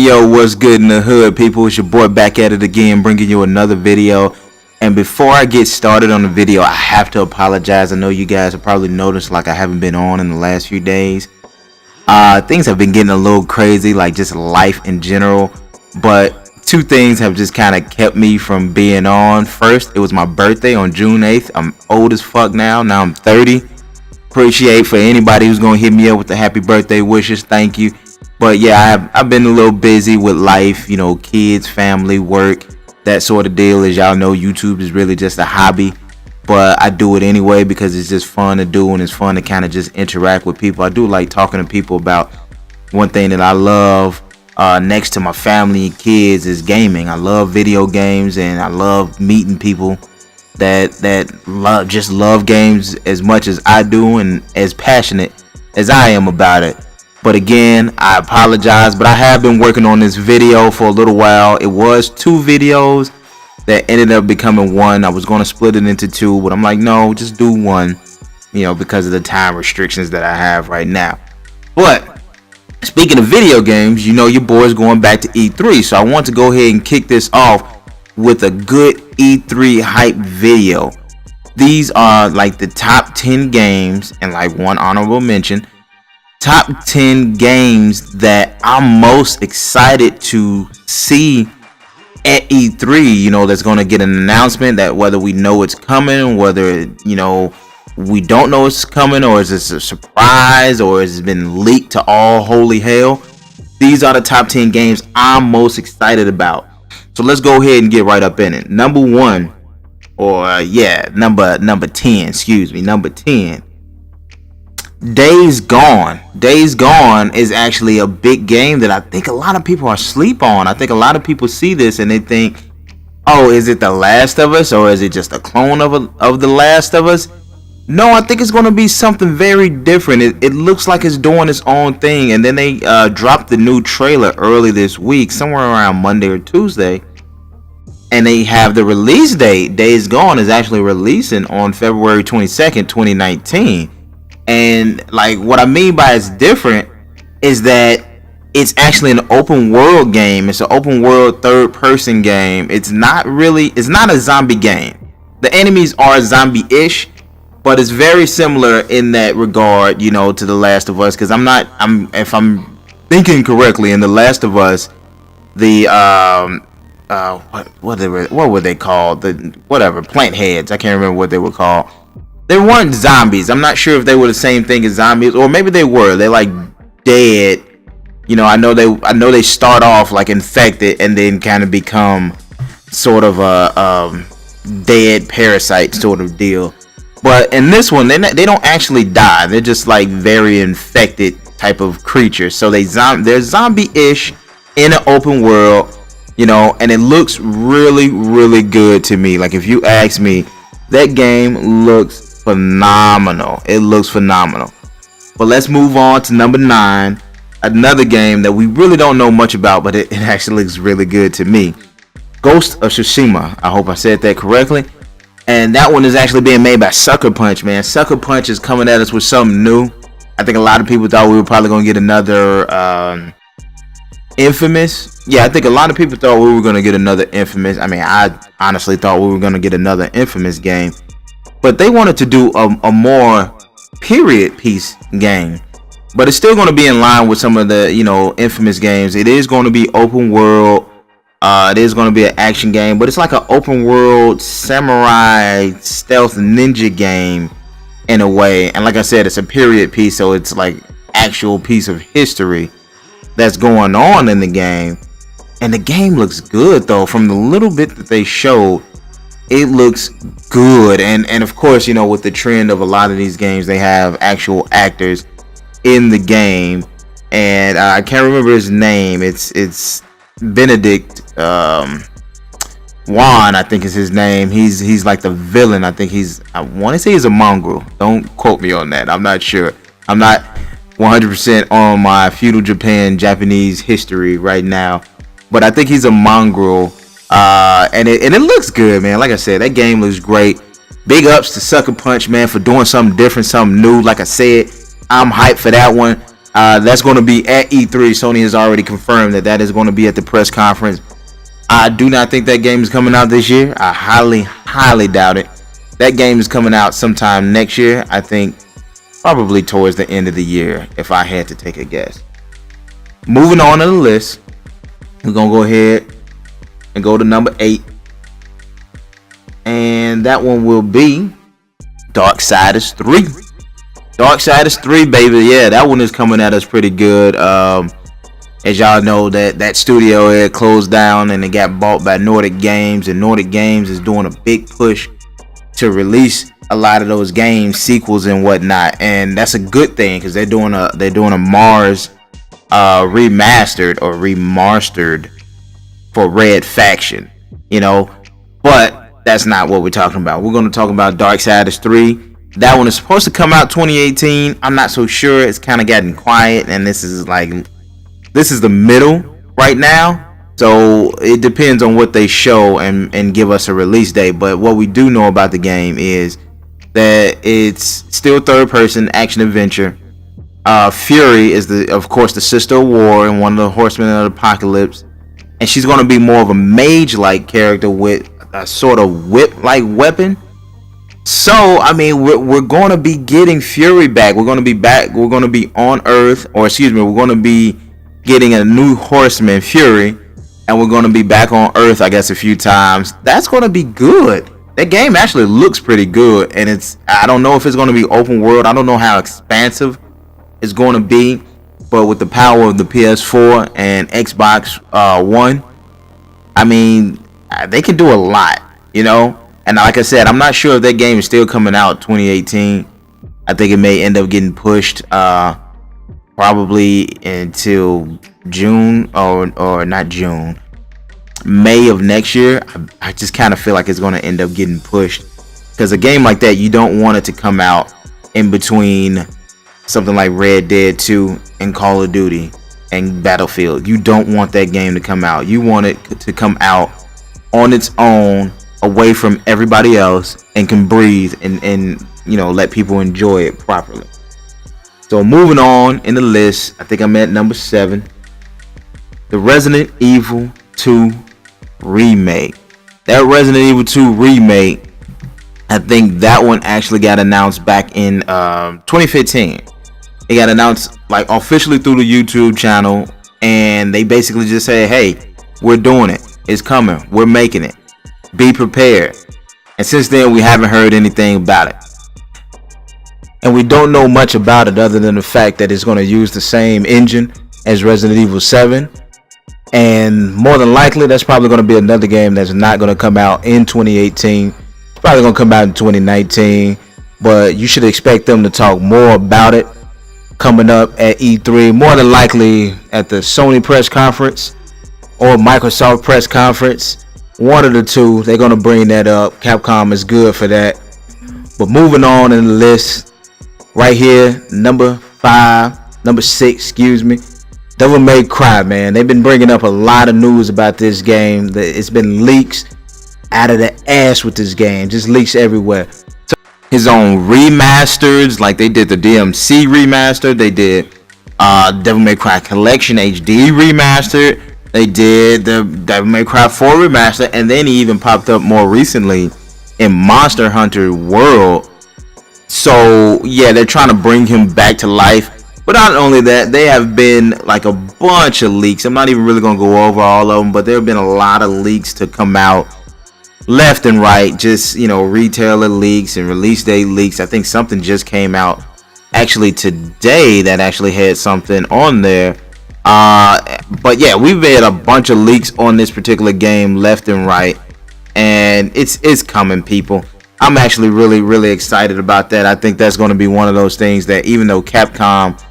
Yo, what's good in the hood, people? It's your boy back at it again, bringing you another video. And before I get started on the video, I have to apologize. I know you guys have probably noticed like I haven't been on in the last few days. Things have been getting a little crazy, like just life in general. But two things have just kind of kept me from being on. First, it was my birthday on June 8th. I'm old as fuck now. Now I'm 30. Appreciate for anybody who's gonna hit me up with the happy birthday wishes. Thank you. But yeah, I've been a little busy with life, you know, kids, family, work, that sort of deal. As y'all know, YouTube is really just a hobby, but I do it anyway because it's just fun to do and it's fun to kind of just interact with people. I do like talking to people about one thing that I love next to my family and kids is gaming. I love video games and I love meeting people that just love games as much as I do and as passionate as I am about it. But again, I apologize, but I have been working on this video for a little while. It was 2 videos that ended up becoming 1. I was going to split it into 2, but I'm like, no, just do 1, you know, because of the time restrictions that I have right now. But speaking of video games, you know, your boy's going back to E3, so I want to go ahead and kick this off with a good E3 hype video. These are like the top 10 games and like one honorable mention. Top 10 games that I'm most excited to see at E3, you know, that's going to get an announcement that whether we know it's coming, whether, you know, we don't know it's coming, or is this a surprise, or has it been leaked to all holy hell. These are the top 10 games I'm most excited about. So let's go ahead and get right up in it. Number 10, number 10. Days Gone. Days Gone is actually a big game that I think a lot of people are asleep on. I think a lot of people see this and they think, oh, is it The Last of Us, or is it just a clone of The Last of Us? No, I think it's going to be something very different. It looks like it's doing its own thing. And then they dropped the new trailer early this week, somewhere around Monday or Tuesday. And they have the release date. Days Gone is actually releasing on February 22nd, 2019. And like what I mean by it's different is that it's actually an open world game. It's an open world third person game. It's not a zombie game. The enemies are zombie-ish, but it's very similar in that regard, you know, to The Last of Us. Because if I'm thinking correctly, in The Last of Us, the what were they called? Plant heads. I can't remember what they were called. They weren't zombies. I'm not sure if they were the same thing as zombies, or maybe they were. They're like dead. You know, I know they start off like infected and then kind of become sort of a dead parasite sort of deal. But in this one, they don't actually die. They're just like very infected type of creatures. So they're zombie-ish in an open world, you know, and it looks really, really good to me. Like if you ask me, that game looks phenomenal. It looks phenomenal. But let's move on to number 9, another game that we really don't know much about, but it actually looks really good to me. Ghost of Tsushima. I hope I said that correctly. And that one is actually being made by Sucker Punch, man. Sucker Punch is coming at us with something new. I think a lot of people thought we were probably going to get another Infamous. Yeah, I think a lot of people thought we were going to get another Infamous. I mean, I honestly thought we were going to get another Infamous game. But they wanted to do a more period piece game. But it's still going to be in line with some of the, you know, Infamous games. It is going to be open world. It is going to be an action game. But it's like an open world samurai stealth ninja game in a way. And like I said, it's a period piece. So it's like actual piece of history that's going on in the game. And the game looks good though. From the little bit that they showed, it looks good. And of course, you know, with the trend of a lot of these games, they have actual actors in the game. And I can't remember his name. It's Benedict Wong, I think is his name. He's like the villain. I want to say he's a mongrel. Don't quote me on that. I'm not sure. I'm not 100% on my feudal Japanese history right now, but I think he's a mongrel. And it looks good, man. Like I said, that game looks great. Big ups to Sucker Punch, man, for doing something different, something new. Like I said, I'm hyped for that one. That's going to be at E3. Sony has already confirmed that is going to be at the press conference. I do not think that game is coming out this year. I highly doubt it. That game is coming out sometime next year. I think probably towards the end of the year, if I had to take a guess. Moving on to the list, we're going to go ahead and go to number 8. And that one will be Darksiders 3. Darksiders 3, baby. Yeah, that one is coming at us pretty good. As y'all know, that studio had closed down and it got bought by Nordic Games, and Nordic Games is doing a big push to release a lot of those games, sequels and whatnot, and that's a good thing because they're doing a Mars remastered for Red Faction, but that's not what we're talking about. We're going to talk about Darksiders 3. That one is supposed to come out 2018. I'm not so sure. It's kind of gotten quiet, and this is the middle right now, so it depends on what they show and give us a release date. But what we do know about the game is that it's still third person action adventure. Fury is of course the sister of War and one of the horsemen of the apocalypse, and she's going to be more of a mage-like character with a sort of whip-like weapon. So I mean, we're going to be getting Fury back. We're going to be on Earth, we're going to be getting a new horseman, Fury, and we're going to be back on Earth, I guess, a few times. That's going to be good. That game actually looks pretty good, and I don't know if it's going to be open world. I don't know how expansive it's going to be, but with the power of the PS4 and Xbox One, I mean, they can do a lot, And like I said, I'm not sure if that game is still coming out 2018. I think it may end up getting pushed probably until June or not June, May of next year. I just kind of feel like it's going to end up getting pushed because a game like that, you don't want it to come out in between something like Red Dead 2 and Call of Duty and Battlefield. You don't want that game to come out. You want it to come out on its own, away from everybody else, and can breathe and let people enjoy it properly. So moving on in the list, I think I'm at number 7. The Resident Evil 2 remake. That Resident Evil 2 remake, I think that one actually got announced back in 2015. It got announced officially through the YouTube channel, and they basically just said, hey, we're doing it. It's coming. We're making it. Be prepared. And since then, we haven't heard anything about it. And we don't know much about it other than the fact that it's going to use the same engine as Resident Evil 7. And more than likely, that's probably going to be another game that's not going to come out in 2018. It's probably going to come out in 2019. But you should expect them to talk more about it coming up at E3. More than likely at the Sony press conference or Microsoft press conference. One of the two, they're going to bring that up. Capcom is good for that. But moving on in the list, right here, number 6, Devil May Cry, man. They've been bringing up a lot of news about this game. It's been leaks out of the ass with this game. Just leaks everywhere. His own remasters, like they did the DMC remaster. They did Devil May Cry Collection HD remastered. They did the Devil May Cry 4 remaster. And then he even popped up more recently in Monster Hunter World. So yeah, they're trying to bring him back to life. But not only that, they have been a bunch of leaks. I'm not even really going to go over all of them, but there have been a lot of leaks to come out left and right. Just, retailer leaks and release date leaks. I think something just came out actually today that actually had something on there. But yeah, we've had a bunch of leaks on this particular game left and right. And it's coming, people. I'm actually really, really excited about that. I think that's going to be one of those things that even though Capcom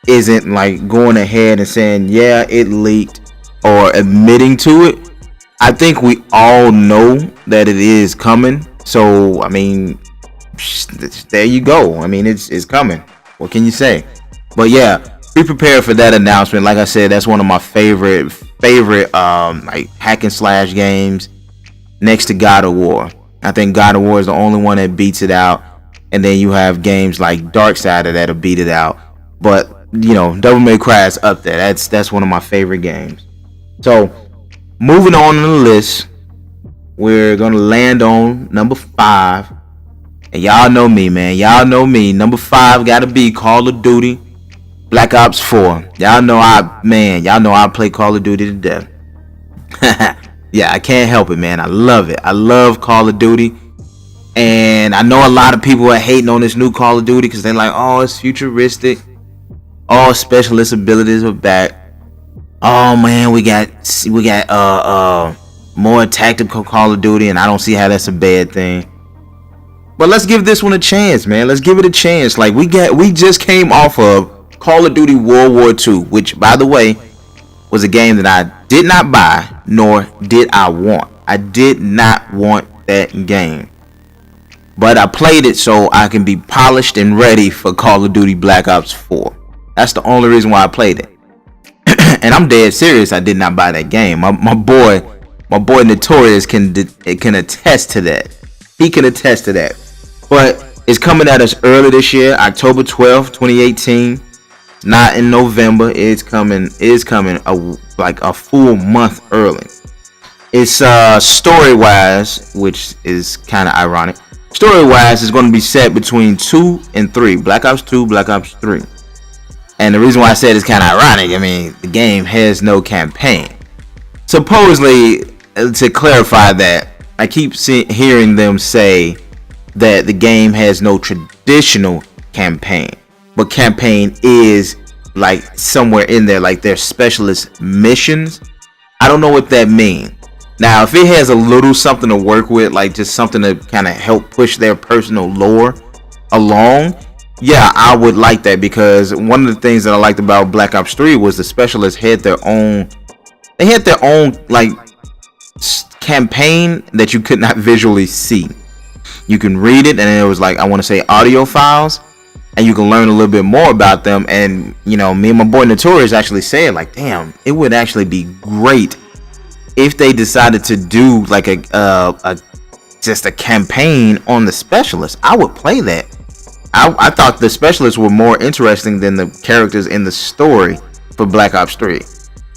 isn't going ahead and saying, yeah, it leaked or admitting to it, I think we all know that it is coming. So, I mean, there you go. I mean, it's coming. What can you say? But yeah, be prepared for that announcement. Like I said, that's one of my favorite hack and slash games next to God of War. I think God of War is the only one that beats it out. And then you have games like Darksiders that'll beat it out. But Devil May Cry is up there. That's one of my favorite games. So, moving on in the list, we're gonna land on number 5. And y'all know me, man. Y'all know me. Number 5 gotta be Call of Duty Black Ops 4. Y'all know I play Call of Duty to death. Yeah, I can't help it, man. I love it. I love Call of Duty. And I know a lot of people are hating on this new Call of Duty because they're like, oh, it's futuristic. All specialist abilities are back. Oh man, we got more tactical Call of Duty, and I don't see how that's a bad thing. But let's give this one a chance, man. Let's give it a chance. Like we just came off of Call of Duty World War II, which, by the way, was a game that I did not buy, nor did I want. I did not want that game. But I played it so I can be polished and ready for Call of Duty Black Ops 4. That's the only reason why I played it. And I'm dead serious, I did not buy that game. My boy Notorious can attest to that. He can attest to that. But it's coming at us early this year, October 12th, 2018. Not in November. It's coming like a full month early. It's story-wise, which is kind of ironic. Story-wise, it's going to be set between 2 and 3. Black Ops 2, Black Ops 3. And the reason why I said it's kind of ironic, I mean, the game has no campaign. Supposedly, to clarify that, I keep hearing them say that the game has no traditional campaign. But campaign is like somewhere in there, like their specialist missions. I don't know what that means. Now, if it has a little something to work with, like just something to kind of help push their personal lore along, yeah, I would like that, because one of the things that I liked about Black Ops 3 was the specialists had their own like campaign that you could not visually see. You can read it, and it was like, I want to say, audio files, and you can learn a little bit more about them. And me and my boy Notorious actually said, like, damn, it would actually be great if they decided to do like just a campaign on the specialists. I would play that. I thought the specialists were more interesting than the characters in the story for Black Ops 3.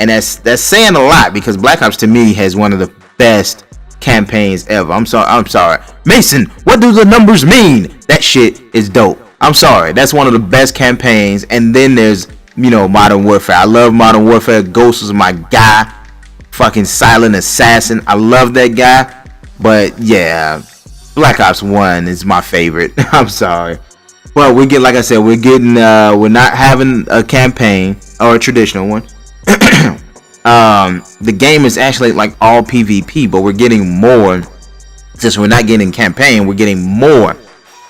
And that's saying a lot, because Black Ops to me has one of the best campaigns ever. I'm sorry. Mason, what do the numbers mean? That shit is dope. I'm sorry. That's one of the best campaigns. And then there's, Modern Warfare. I love Modern Warfare. Ghost is my guy. Fucking Silent Assassin. I love that guy. But yeah, Black Ops 1 is my favorite. I'm sorry. Well, we're not having a campaign or a traditional one. The game is actually like all PvP, but we're getting more. Since we're not getting campaign, we're getting more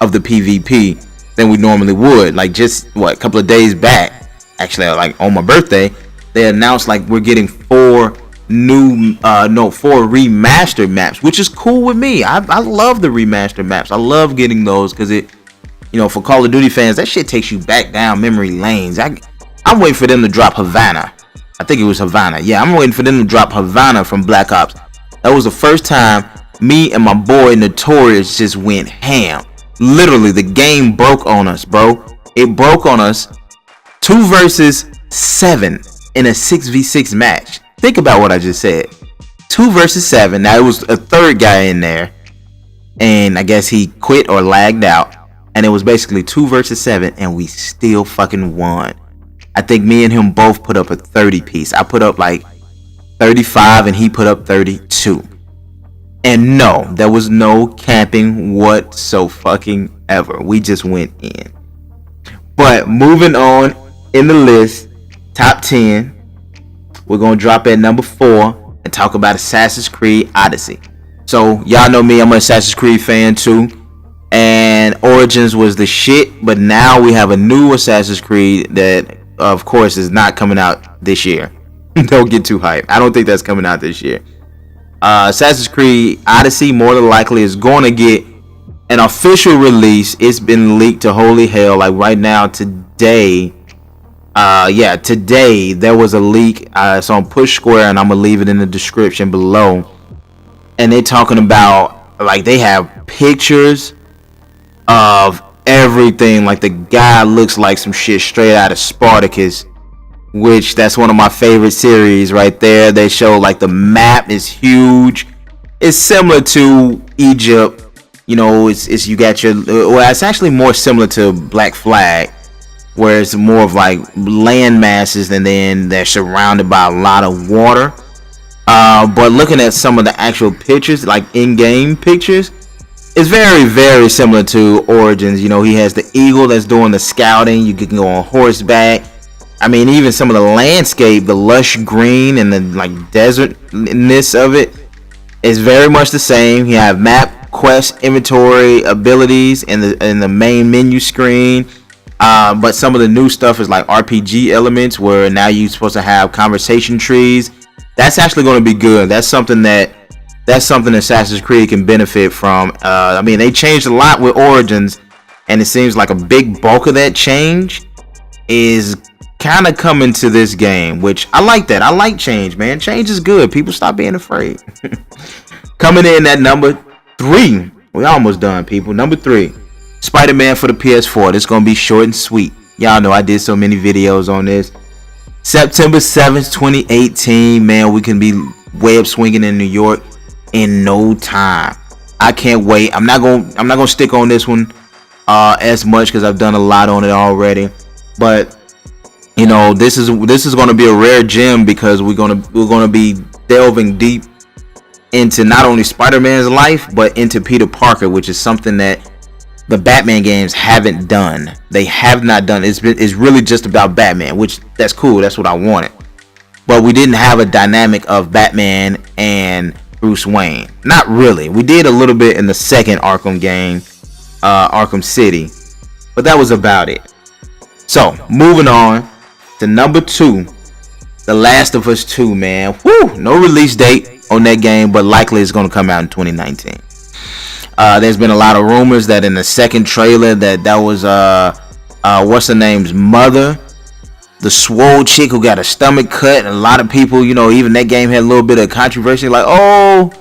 of the PvP than we normally would. Like just a couple of days back, actually, like on my birthday, they announced like we're getting 4 remastered maps, which is cool with me. I love the remastered maps. I love getting those because it, for Call of Duty fans, that shit takes you back down memory lanes. I'm waiting for them to drop Havana. I think it was Havana. Yeah, I'm waiting for them to drop Havana from Black Ops. That was the first time me and my boy Notorious just went ham. Literally, the game broke on us, bro. It broke on us. 2 versus 7 in a 6v6 match. Think about what I just said. 2 versus 7. Now, it was a third guy in there, and I guess he quit or lagged out. And it was basically 2 versus 7, and we still fucking won. I think me and him both put up a 30 piece. I put up like 35 and he put up 32. And no, there was no camping whatsoever. We just went in. But moving on in the list, top 10, we're going to drop at number 4 and talk about Assassin's Creed Odyssey. So y'all know me, I'm an Assassin's Creed fan too. And Origins was the shit, but now we have a new Assassin's Creed that, of course, is not coming out this year. Don't get too hyped. I don't think that's coming out this year. Assassin's Creed Odyssey more than likely is going to get an official release. It's been leaked to holy hell. Like right now, today, today there was a leak. It's on Push Square, and I'm gonna leave it in the description below. And they're talking about, like, they have pictures of everything. Like, the guy looks like some shit straight out of Spartacus, which that's one of my favorite series right there. They show like the map is huge. It's similar to Egypt. You know, it's you got your, well, it's actually more similar to Black Flag, where it's more of like land masses, and then they're surrounded by a lot of water. But looking at some of the actual pictures, like in-game pictures, it's very, very similar to Origins. You know, he has the eagle that's doing the scouting. You can go on horseback. I mean, even some of the landscape, the lush green and the like desertness of it is very much the same. You have map, quest, inventory, abilities in the main menu screen. But some of the new stuff is like RPG elements, where now you're supposed to have conversation trees. That's actually going to be good. That's something Assassin's Creed can benefit from. I mean, they changed a lot with Origins, and it seems like a big bulk of that change is kind of coming to this game, which I like that. I like change, man. Change is good. People stop being afraid. Coming in at number 3. We almost done, people. Number 3. Spider-Man for the PS4. This is going to be short and sweet. Y'all know I did so many videos on this. September 7th, 2018. Man, we can be web swinging in New York in no time. I can't wait. I'm not gonna stick on this one as much because I've done a lot on it already. But you know, this is going to be a rare gem, because we're gonna be delving deep into not only Spider-Man's life, but into Peter Parker, which is something that the Batman games haven't done. They have not done. It's really just about Batman, which that's cool. That's what I wanted. But we didn't have a dynamic of Batman and Bruce Wayne. Not really. We did a little bit in the second Arkham game, Arkham City, but that was about it. So moving on to number 2, The Last of Us 2, man. Woo! No release date on that game, but likely it's going to come out in 2019. There's been a lot of rumors that in the second trailer that was what's her name's mother, the swole chick who got a stomach cut, and a lot of people, you know, even that game had a little bit of controversy, like, oh,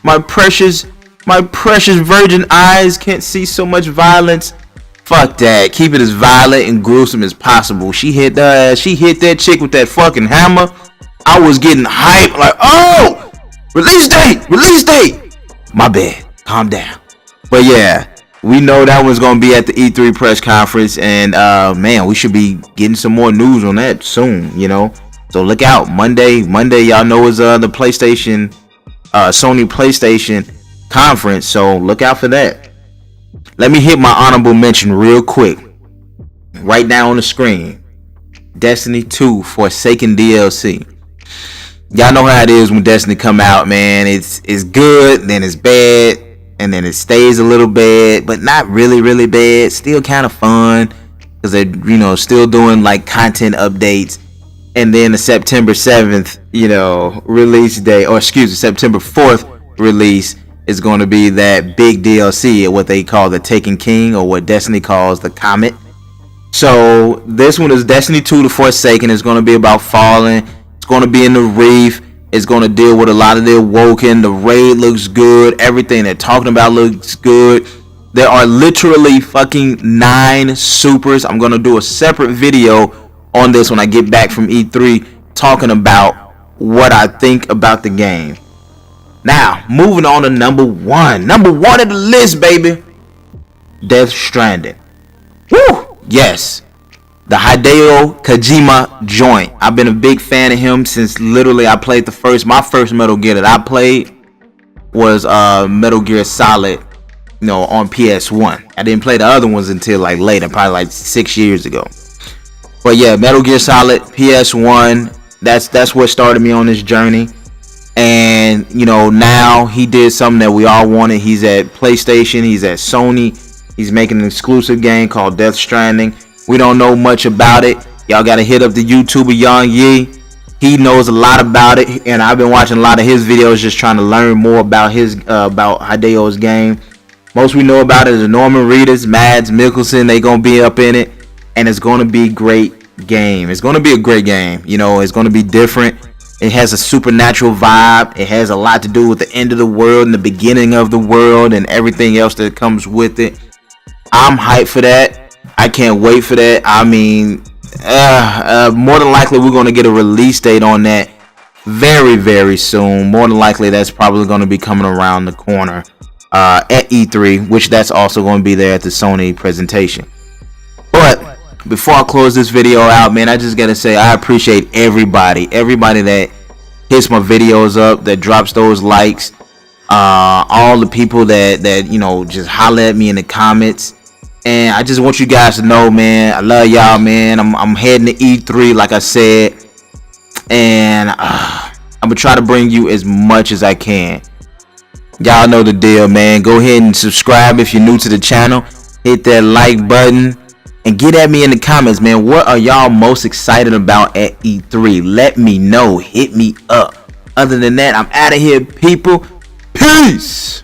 my precious virgin eyes can't see so much violence. Fuck that. Keep it as violent and gruesome as possible. She hit that chick with that fucking hammer. I was getting hyped, like, oh, release date. My bad. Calm down. But yeah, we know that one's gonna be at the E3 press conference, and man, we should be getting some more news on that soon, you know. So look out. Monday, y'all know, is the PlayStation, Sony PlayStation conference. So look out for that. Let me hit my honorable mention real quick. Right now on the screen, Destiny 2 Forsaken DLC. Y'all know how it is when Destiny come out, man. It's good, then it's bad, and then it stays a little bad, but not really bad. Still kind of fun, because they're, you know, still doing like content updates. And then the September 7th, you know, release day, or excuse me, September 4th release is going to be that big DLC, what they call the Taken King, or what Destiny calls the Comet. So this one is Destiny 2 The Forsaken. It's going to be about Fallen. It's going to be in the Reef. It's going to deal with a lot of the Awoken. The raid looks good. Everything they're talking about looks good. There are literally fucking 9 supers. I'm going to do a separate video on this when I get back from E3, talking about what I think about the game. Now, moving on to number 1. Number 1 of the list, baby. Death Stranding. Woo! Yes. The Hideo Kojima joint. I've been a big fan of him since literally I played my first Metal Gear that I played was Metal Gear Solid, you know, on PS1. I didn't play the other ones until like later, probably like 6 years ago. But yeah, Metal Gear Solid, PS1, that's what started me on this journey. And, you know, now he did something that we all wanted. He's at PlayStation, he's at Sony. He's making an exclusive game called Death Stranding. We don't know much about it. Y'all gotta hit up the YouTuber Yang Yi. He knows a lot about it, and I've been watching a lot of his videos just trying to learn more about about Hideo's game. Most we know about it is Norman Reedus, Mads Mikkelsen. They gonna be up in it, and it's gonna be a great game. It's gonna be a great game. You know, it's gonna be different. It has a supernatural vibe. It has a lot to do with the end of the world and the beginning of the world and everything else that comes with it. I'm hyped for that. I can't wait for that. I mean, more than likely we're going to get a release date on that very, very soon. More than likely that's probably going to be coming around the corner at E3, which that's also going to be there at the Sony presentation. But before I close this video out, man, I just got to say I appreciate everybody that hits my videos up, that drops those likes, all the people that you know just holler at me in the comments. And I just want you guys to know, man, I love y'all, man. I'm heading to E3 like I said, and I'm gonna try to bring you as much as I can. Y'all know the deal, man. Go ahead and subscribe if you're new to the channel. Hit that like button and get at me in the comments, man. What are y'all most excited about at E3? Let me know. Hit me up. Other than that, I'm out of here, people. Peace.